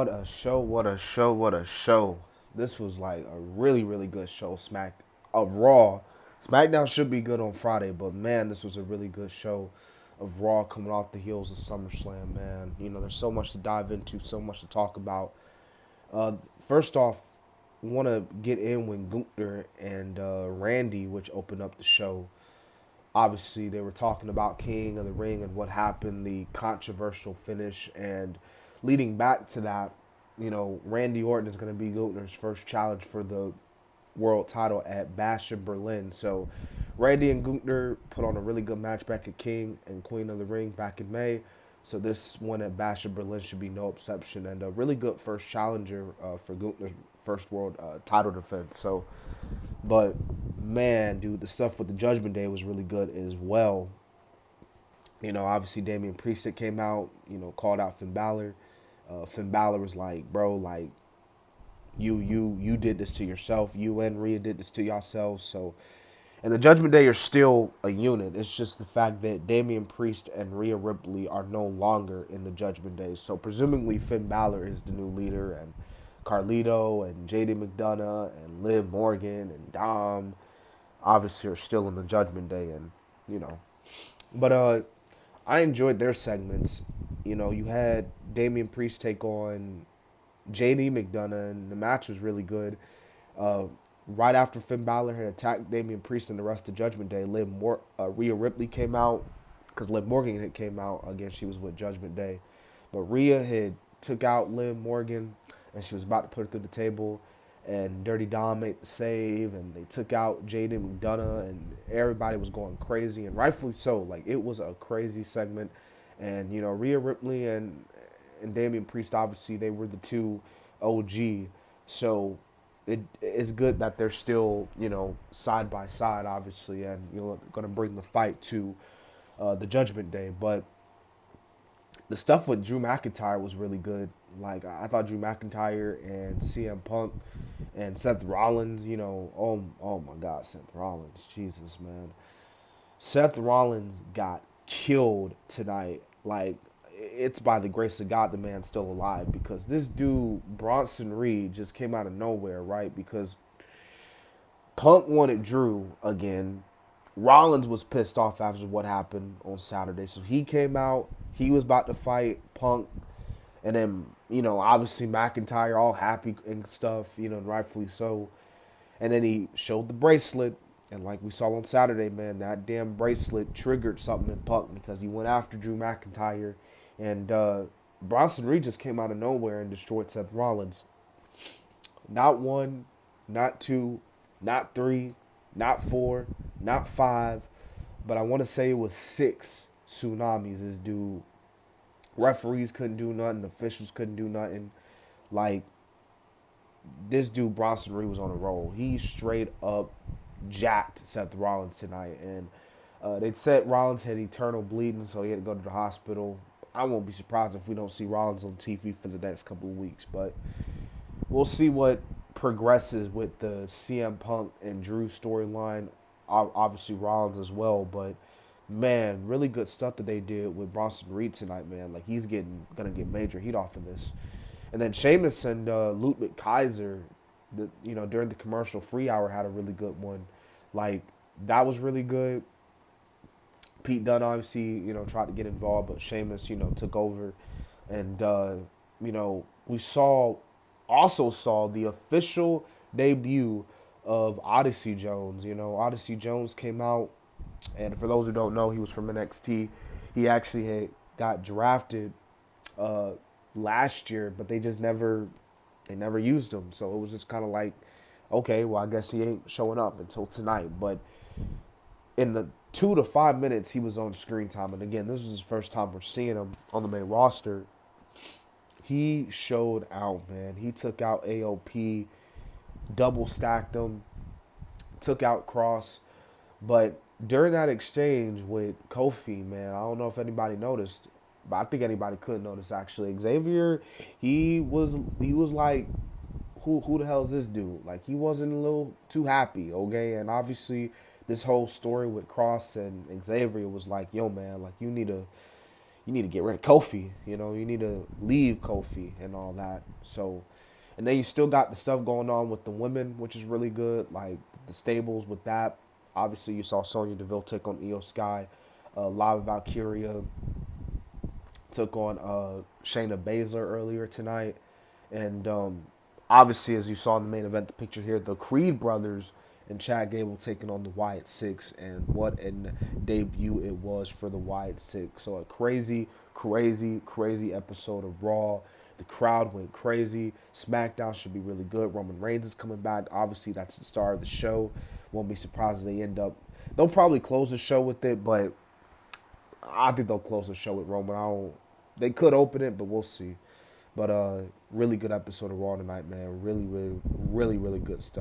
What a show, what a show, what a show. This was like a really, really good show. Of Raw. SmackDown should be good on Friday, but man, this was a really good show of Raw coming off the heels of SummerSlam, man. You know, there's so much to dive into, so much to talk about. First off, want to get in when Gunther and Randy, which opened up the show. Obviously, they were talking about King of the Ring and what happened, the controversial finish, and leading back to that, you know, Randy Orton is going to be Gunther's first challenge for the world title at Bash in Berlin. So, Randy and Gunther put on a really good match back at King and Queen of the Ring back in May. So this one at Bash in Berlin should be no exception, and a really good first challenger for Gunther's first world title defense. So, but man, dude, the stuff with the Judgment Day was really good as well. You know, obviously Damian Priest that came out, you know, called out Finn Balor. Finn Balor was like, bro, like you did this to yourself. You and Rhea did this to yourselves. So, and the Judgment Day are still a unit. It's just the fact that Damian Priest and Rhea Ripley are no longer in the Judgment Day. So presumably Finn Balor is the new leader, and Carlito and JD McDonough and Liv Morgan and Dom obviously are still in the Judgment Day, and you know, but I enjoyed their segments. You know, you had Damian Priest take on JD McDonough, and the match was really good. Uh, right after Finn Balor had attacked Damian Priest and the rest of Judgment Day, Rhea Ripley came out because Liv Morgan had came out again. She was with Judgment Day, but Rhea had took out Liv Morgan, and she was about to put her through the table. And Dirty Dom made the save, and they took out Jaden McDonough, and everybody was going crazy, and rightfully so. Like, it was a crazy segment, and you know, Rhea Ripley and Damian Priest, obviously they were the two OG, so it's good that they're still, you know, side by side, obviously, and you know, going to bring the fight to the Judgment Day. But the stuff with Drew McIntyre was really good. Like, I thought Drew McIntyre and CM Punk and Seth Rollins, you know, oh my God, Seth Rollins, Jesus, man. Seth Rollins got killed tonight. Like, it's by the grace of God the man's still alive, because this dude, Bronson Reed, just came out of nowhere, right? Because Punk wanted Drew again. Rollins was pissed off after what happened on Saturday. So he came out. He was about to fight Punk. And then, you know, obviously McIntyre all happy and stuff, you know, rightfully so. And then he showed the bracelet. And like we saw on Saturday, man, that damn bracelet triggered something in Punk, because he went after Drew McIntyre. And Bronson Reed just came out of nowhere and destroyed Seth Rollins. Not one, not two, not three, not four, not five, but I want to say it was six tsunamis. This dude, referees couldn't do nothing, officials couldn't do nothing. Like, this dude Bronson Reed was on a roll. He straight up jacked Seth Rollins tonight, and they said Rollins had eternal bleeding, so he had to go to the hospital. I won't be surprised if we don't see Rollins on TV for the next couple of weeks, but we'll see what progresses with the CM Punk and Drew storyline. Obviously Rollins as well, but man, really good stuff that they did with Bronson Reed tonight, man. Like, he's gonna get major heat off of this. And then Sheamus and Ludwig Kaiser, you know, during the commercial free hour had a really good one. Like, that was really good. Pete Dunne obviously, you know, tried to get involved, but Sheamus, you know, took over. And you know, we also saw the official debut of Odyssey Jones. You know, Odyssey Jones came out, and for those who don't know, he was from NXT. He actually had got drafted uh, last year, but they never used him. So it was just kind of like, okay, well, I guess he ain't showing up until tonight. But in the 2 to 5 minutes he was on screen time, and again, this was his first time we're seeing him on the main roster. He showed out, man. He took out AOP, double stacked him, took out Cross. But during that exchange with Kofi, man, I don't know if anybody noticed, but I think anybody could notice actually. Xavier, he was like, who the hell is this dude? Like, he wasn't a little too happy, okay? And obviously this whole story with Cross and Xavier was like, yo man, like, you need to get rid of Kofi. You know, you need to leave Kofi and all that. So, and then you still got the stuff going on with the women, which is really good. Like the stables with that. Obviously, you saw Sonya Deville take on Io Sky. Lava Valkyria took on Shayna Baszler earlier tonight. And obviously, as you saw in the main event, the picture here, the Creed brothers and Chad Gable taking on the Wyatt Six. And what a debut it was for the Wyatt Six. So a crazy, crazy, crazy episode of Raw. The crowd went crazy. SmackDown should be really good. Roman Reigns is coming back. Obviously, that's the star of the show. Won't be surprised if they end up. They'll probably close the show with it, but I think they'll close the show with Roman. I don't. They could open it, but we'll see. But really good episode of Raw tonight, man. Really, really, really, really good stuff.